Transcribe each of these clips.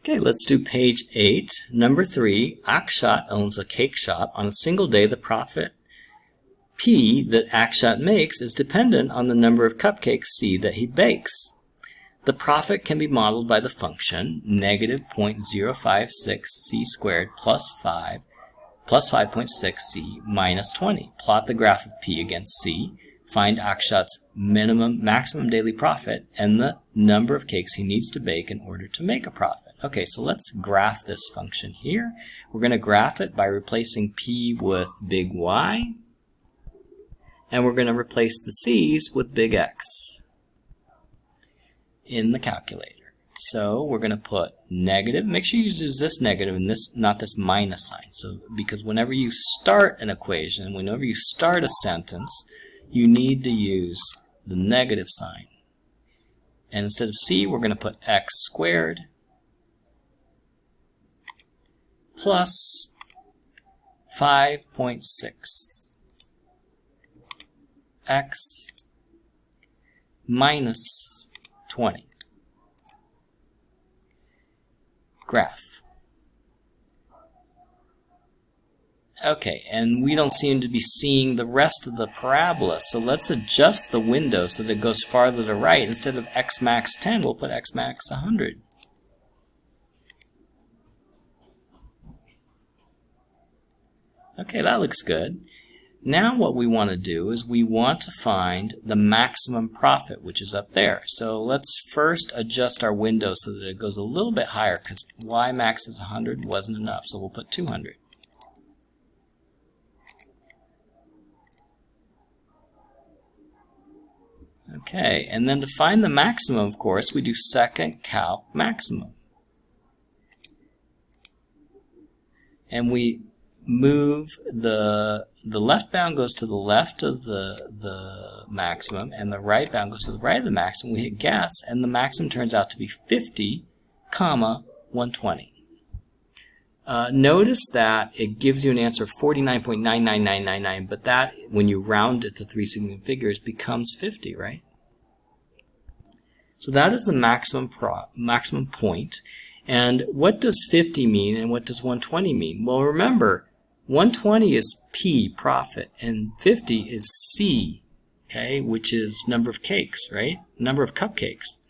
Okay, let's do page 8. Number 3, Akshat owns a cake shop. On a single day, the profit P that Akshat makes is dependent on the number of cupcakes C that he bakes. The profit can be modeled by the function negative 0.056 C squared plus 5.6 C minus 20. Plot the graph of P against C. Find Akshat's maximum daily profit and the number of cakes he needs to bake in order to make a profit. Okay, so let's graph this function here. We're going to graph it by replacing P with big Y, and we're going to replace the C's with big X in the calculator. So we're going to put negative, make sure you use this negative and this, not this minus sign. So because whenever you start an equation, whenever you start a sentence, you need to use the negative sign. And instead of C, we're going to put X squared plus 5.6 X minus 20. Graph. Okay, and we don't seem to be seeing the rest of the parabola, so let's adjust the window so that it goes farther to right. Instead of X max 10, we'll put X max 100. Okay, that looks good. Now what we want to do is we want to find the maximum profit, which is up there. So let's first adjust our window so that it goes a little bit higher, because Y max is 100 wasn't enough, so we'll put 200. Okay, and then to find the maximum, of course, we do second calc maximum. And we move the left bound goes to the left of the maximum, and the right bound goes to the right of the maximum. We hit guess, and the maximum turns out to be 50, 120. Notice that it gives you an answer of 49.99999, but that, when you round it to 3 significant figures, becomes 50, right? So that is the maximum point. And what does 50 mean, and what does 120 mean? Well, remember, 120 is P, profit, and 50 is C, okay, which is number of cakes, right? Number of cupcakes.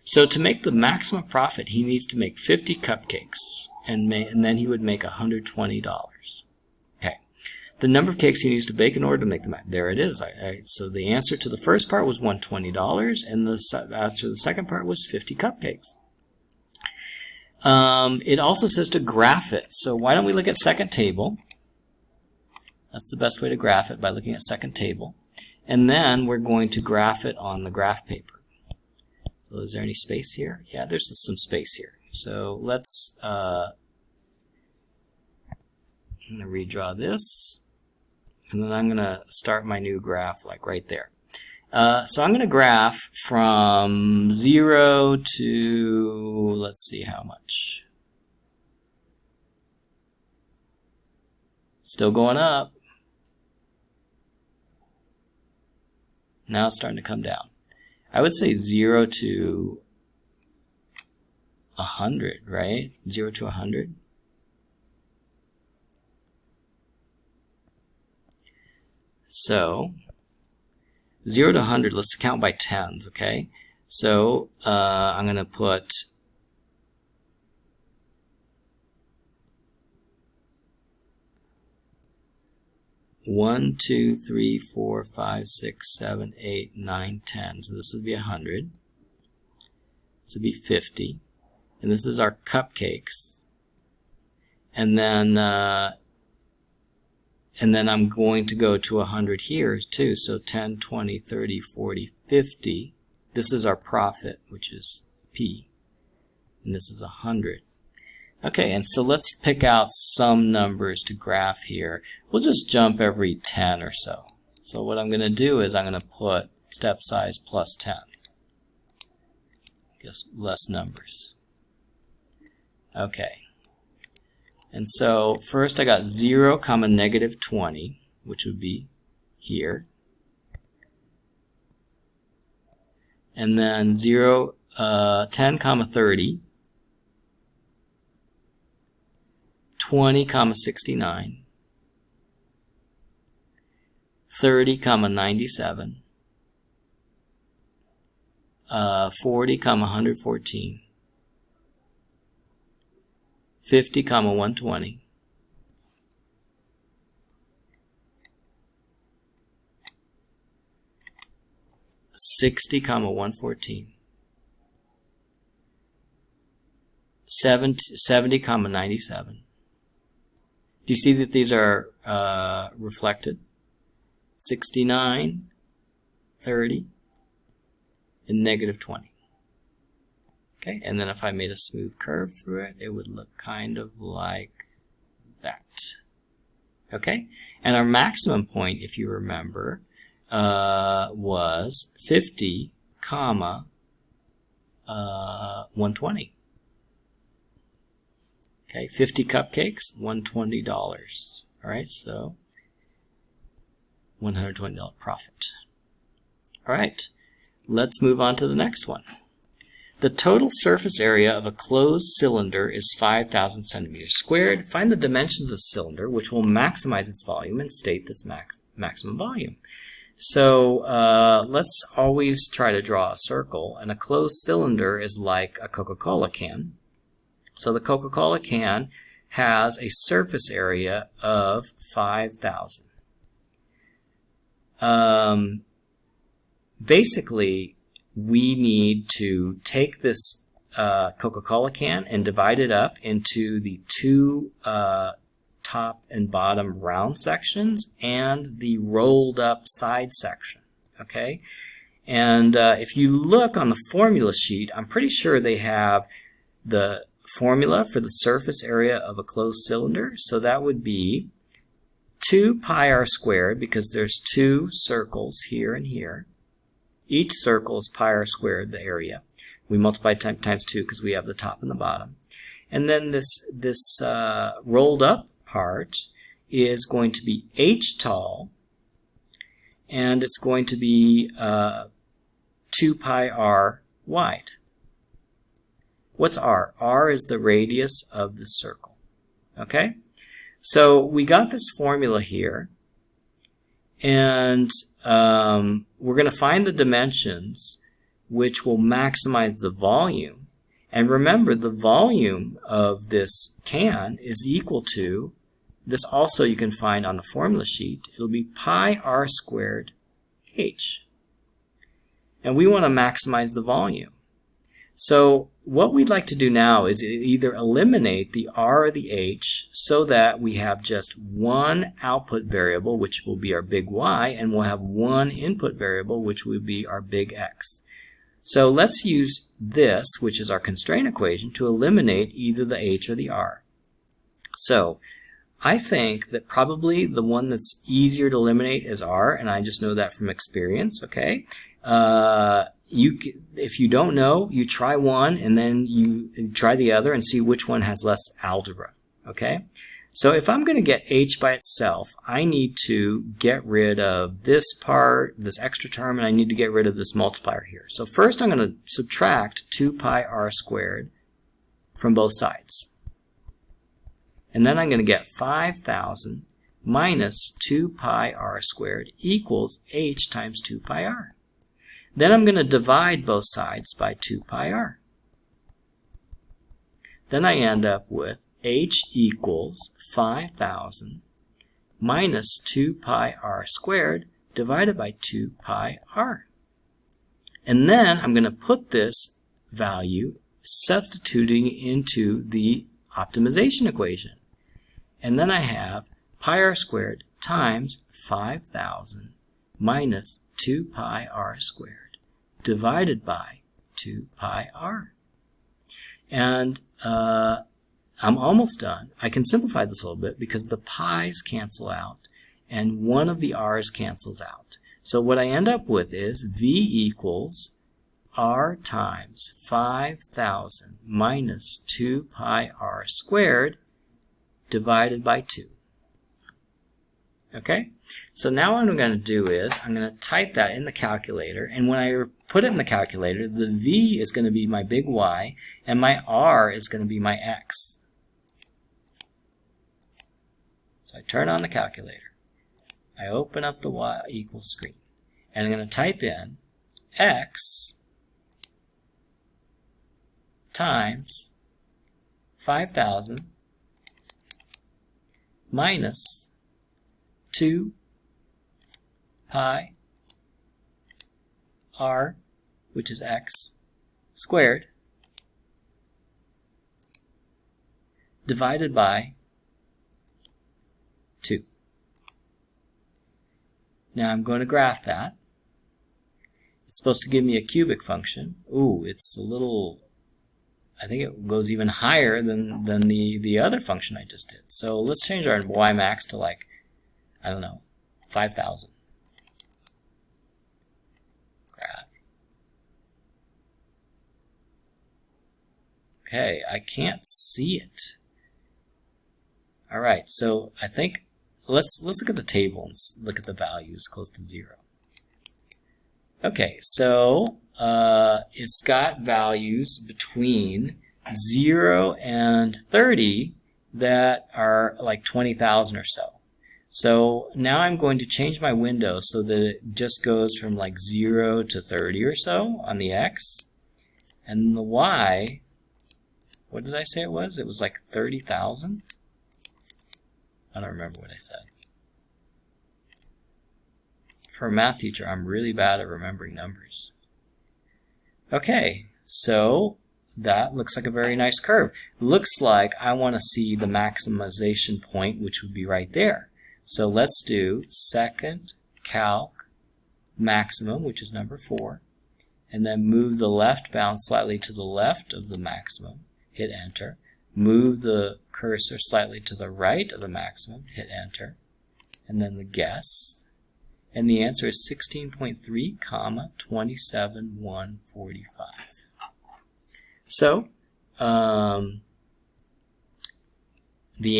So to make the maximum profit, he needs to make 50 cupcakes, and then he would make $120. Okay. The number of cakes he needs to bake in order to make the there it is. So the answer to the first part was $120, and the answer to the second part was 50 cupcakes. It also says to graph it. So why don't we look at second table? That's the best way to graph it, by looking at second table. And then we're going to graph it on the graph paper. So is there any space here? Yeah, there's some space here. So let's I'm going to redraw this. And then I'm going to start my new graph like right there. So I'm going to graph from 0 to, let's see how much. Still going up. Now it's starting to come down. I would say 0 to 100, right? 0 to 100. So 0 to 100, let's count by tens, okay? So I'm going to put 1, 2, 3, 4, 5, 6, 7, 8, 9, 10. So this would be 100. This would be 50. And this is our cupcakes. And then I'm going to go to 100 here too. So 10, 20, 30, 40, 50. This is our profit, which is P. And this is 100. Okay, and so let's pick out some numbers to graph here. We'll just jump every 10 or so. So what I'm going to do is I'm going to put step size plus 10. Just less numbers. Okay. And so first I got 0, negative 20, which would be here. And then 10, 30. 20, 69, 30, 97, 40, 114, 50, 120, 60, 114, 70, 97. Do you see that these are reflected? 69, 30, and negative 20. Okay, and then if I made a smooth curve through it, it would look kind of like that. Okay, and our maximum point, if you remember, was 50, 120. Okay, 50 cupcakes, $120. All right, so $120 profit. All right, let's move on to the next one. The total surface area of a closed cylinder is 5,000 centimeters squared. Find the dimensions of the cylinder, which will maximize its volume and state this maximum volume. So let's always try to draw a circle, and a closed cylinder is like a Coca-Cola can. So the Coca-Cola can has a surface area of 5,000. Basically, we need to take this Coca-Cola can and divide it up into the two top and bottom round sections and the rolled up side section. Okay, and if you look on the formula sheet, I'm pretty sure they have the formula for the surface area of a closed cylinder. So that would be 2 pi r squared, because there's two circles here and here. Each circle is pi r squared, the area. We multiply times 2 because we have the top and the bottom. And then this rolled up part is going to be h tall, and it's going to be 2 pi r wide. What's r? R is the radius of the circle. Okay? So we got this formula here, and we're going to find the dimensions which will maximize the volume. And remember, the volume of this can is equal to, this also you can find on the formula sheet, it'll be pi r squared h. And we want to maximize the volume. So what we'd like to do now is either eliminate the r or the h so that we have just one output variable, which will be our big Y, and we'll have one input variable, which will be our big X. So let's use this, which is our constraint equation, to eliminate either the h or the r. So I think that probably the one that's easier to eliminate is r, and I just know that from experience, okay? If you don't know, you try one and then you try the other and see which one has less algebra, okay? So if I'm going to get h by itself, I need to get rid of this part, this extra term, and I need to get rid of this multiplier here. So first I'm going to subtract 2 pi r squared from both sides. And then I'm going to get 5,000 minus 2 pi r squared equals h times 2 pi r. Then I'm going to divide both sides by 2 pi r. Then I end up with h equals 5,000 minus 2 pi r squared divided by 2 pi r. And then I'm going to put this value substituting into the optimization equation. And then I have pi r squared times 5,000 minus 2 pi r squared divided by 2 pi r. And I'm almost done. I can simplify this a little bit because the pi's cancel out and one of the r's cancels out. So what I end up with is v equals r times 5,000 minus 2 pi r squared divided by 2. Okay? So now what I'm going to do is I'm going to type that in the calculator, and when I put it in the calculator, the v is going to be my big Y and my r is going to be my x. So I turn on the calculator. I open up the y equals screen. And I'm going to type in x times 5,000 minus 2 pi r, which is x, squared, divided by 2. Now I'm going to graph that. It's supposed to give me a cubic function. Ooh, it's a little, I think it goes even higher than the other function I just did. So let's change our y max to, like, I don't know, 5,000. Graph. Okay, I can't see it. All right, so I think let's look at the table and look at the values close to 0. Okay, so it's got values between 0 and 30 that are like 20,000 or so. So now I'm going to change my window so that it just goes from like 0 to 30 or so on the x. And the y, what did I say it was? It was like 30,000? I don't remember what I said. For a math teacher, I'm really bad at remembering numbers. Okay, so that looks like a very nice curve. Looks like I want to see the maximization point, which would be right there. So let's do second calc maximum, which is number 4, and then move the left bound slightly to the left of the maximum, hit enter. Move the cursor slightly to the right of the maximum, hit enter, and then the guess. And the answer is 16.3, comma, 27,145. So, the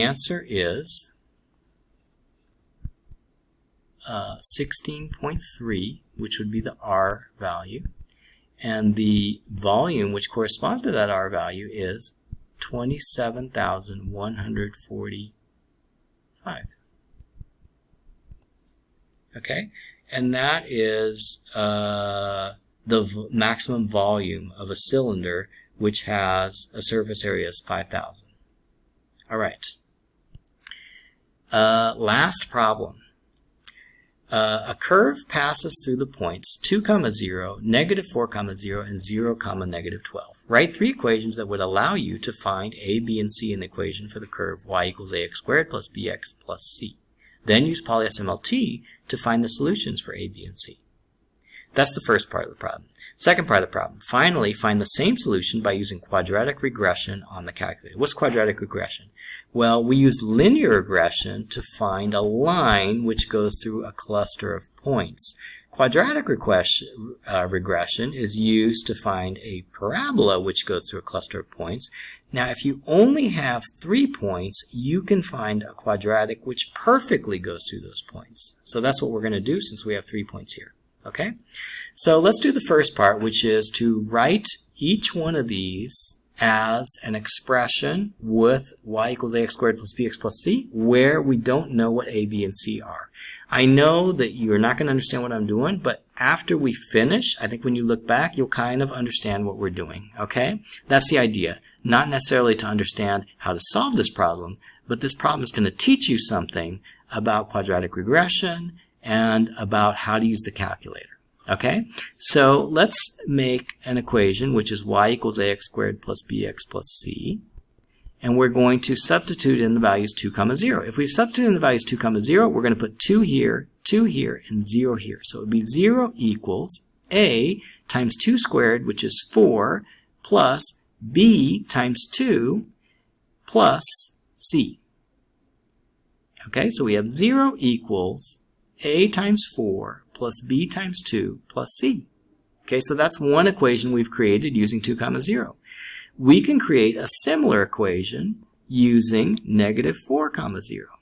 answer is 16.3, which would be the R value. And the volume, which corresponds to that R value, is 27,145. Okay, and that is the maximum volume of a cylinder which has a surface area of 5,000. All right. Last problem. A curve passes through the points 2, 0, -4, 0, and 0, -12. Write 3 equations that would allow you to find a, b, and c in the equation for the curve y equals ax squared plus bx plus c. Then use poly-SMLT to find the solutions for a, b, and c. That's the first part of the problem. Second part of the problem. Finally, find the same solution by using quadratic regression on the calculator. What's quadratic regression? Well, we use linear regression to find a line which goes through a cluster of points. Quadratic regression is used to find a parabola which goes through a cluster of points. Now, if you only have 3 points, you can find a quadratic which perfectly goes through those points. So that's what we're going to do since we have 3 points here. Okay? So let's do the first part, which is to write each one of these as an expression with y equals ax squared plus bx plus c, where we don't know what a, b, and c are. I know that you're not going to understand what I'm doing, but after we finish, I think when you look back, you'll kind of understand what we're doing. Okay? That's the idea. Not necessarily to understand how to solve this problem, but this problem is going to teach you something about quadratic regression and about how to use the calculator. Okay? So let's make an equation which is y equals ax squared plus bx plus c. And we're going to substitute in the values 2, 0. If we substitute in the values 2, 0, we're going to put 2 here, and 0 here. So it would be 0 equals a times 2 squared, which is 4, plus b times 2 plus c. Okay, so we have 0 equals a times 4 plus b times 2 plus c. Okay, so that's one equation we've created using 2, 0. We can create a similar equation using -4, 0.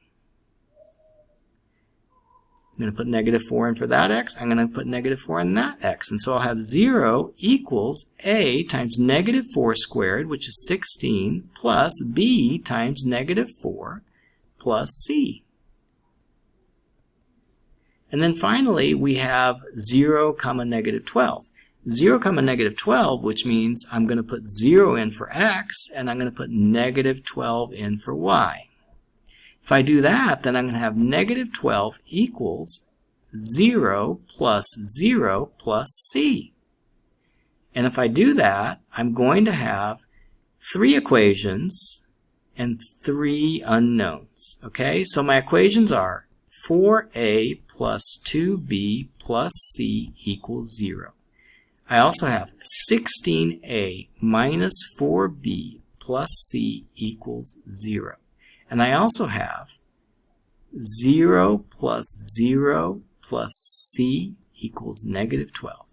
I'm going to put -4 in for that x. I'm going to put -4 in that x. And so I'll have 0 equals a times -4 squared, which is 16, plus b times -4 plus c. And then finally, we have 0, negative 12. 0, negative 12, which means I'm going to put 0 in for x, and I'm going to put negative 12 in for y. If I do that, then I'm going to have negative 12 equals 0 plus 0 plus c. And if I do that, I'm going to have 3 equations and 3 unknowns. Okay, so my equations are 4a plus 2b plus c equals 0. I also have 16a minus 4b plus c equals 0. And I also have 0 plus 0 plus c equals negative 12.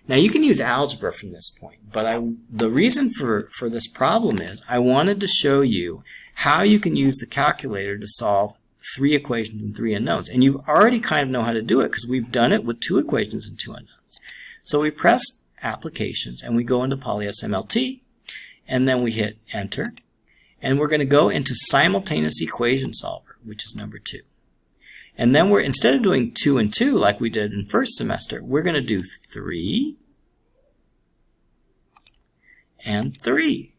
Now you can use algebra from this point, but the reason for this problem is I wanted to show you how you can use the calculator to solve 3 equations and 3 unknowns. And you already kind of know how to do it because we've done it with 2 equations and 2 unknowns. So we press Applications and we go into PolySMLT, and then we hit Enter. And we're going to go into Simultaneous Equation Solver, which is number 2. And then instead of doing 2 and 2 like we did in first semester, we're going to do 3 and 3.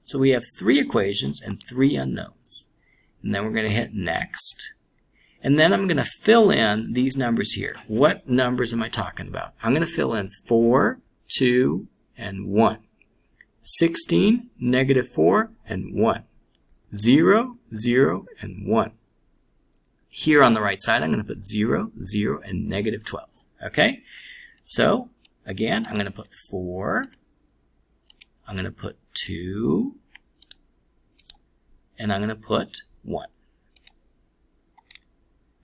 So we have 3 equations and 3 unknowns. And then we're going to hit Next. And then I'm going to fill in these numbers here. What numbers am I talking about? I'm going to fill in 4, 2, and 1. 16, negative 4, and 1. 0, 0, and 1. Here on the right side, I'm going to put 0, 0, and negative 12. Okay? So, again, I'm going to put 4. I'm going to put 2. And I'm going to put 1.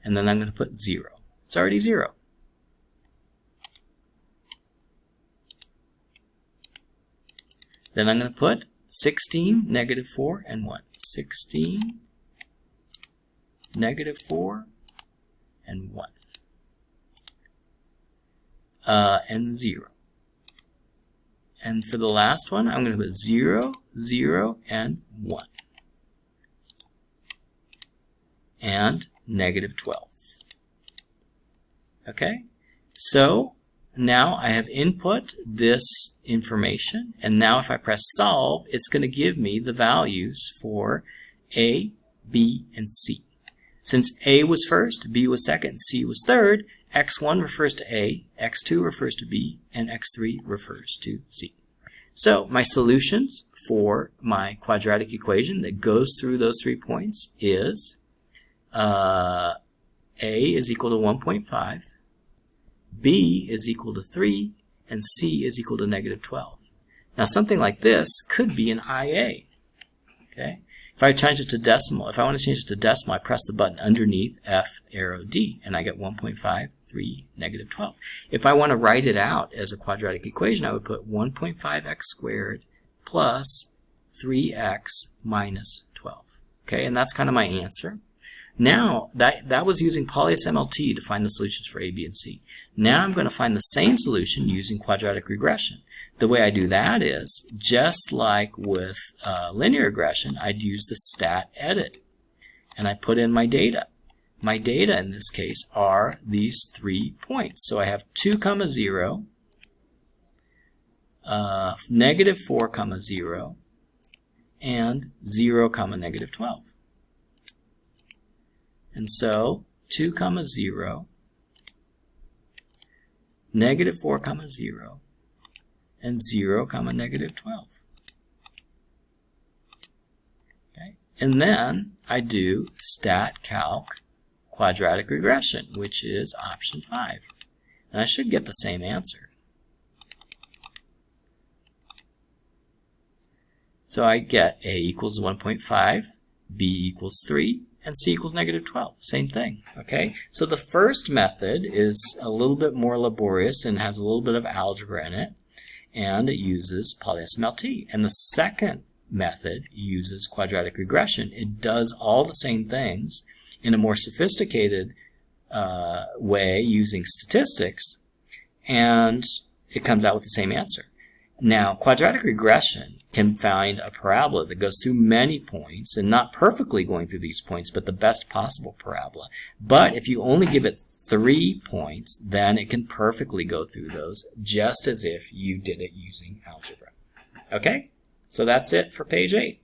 And then I'm going to put 0. It's already 0. Then I'm going to put 16, negative 4, and 1. 16, negative 4, and 1. And 0. And for the last one, I'm going to put 0, 0, and 1. And negative 12. Okay? So, now I have input this information, and now if I press solve, it's going to give me the values for A, B, and C. Since A was first, B was second, C was third, x1 refers to A, x2 refers to B, and x3 refers to C. So my solutions for my quadratic equation that goes through those 3 points is A is equal to 1.5, B is equal to 3, and C is equal to negative 12. Now something like this could be an IA. Okay? If I change it to decimal, if I want to change it to decimal, I press the button underneath F arrow D, and I get 1.5, 3, negative 12. If I want to write it out as a quadratic equation, I would put 1.5x squared plus 3x minus 12. Okay, and that's kind of my answer. Now, that was using PolySMLT to find the solutions for A, B, and C. Now I'm going to find the same solution using quadratic regression. The way I do that is, just like with linear regression, I'd use the stat edit. And I put in my data. My data in this case are these 3 points. So I have 2, 0, negative 4, 0, and 0, negative 12. And so 2, 0, negative 4, 0, and 0, negative 12. Okay. And then I do stat calc quadratic regression, which is option 5. And I should get the same answer. So I get A equals 1.5, B equals 3, and C equals negative 12. Same thing. Okay? So the first method is a little bit more laborious and has a little bit of algebra in it, and it uses PolySMLT. And the second method uses quadratic regression. It does all the same things in a more sophisticated way using statistics, and it comes out with the same answer. Now, quadratic regression can find a parabola that goes through many points, and not perfectly going through these points, but the best possible parabola. But if you only give it 3 points, then it can perfectly go through those just as if you did it using algebra. Okay? So that's it for page 8.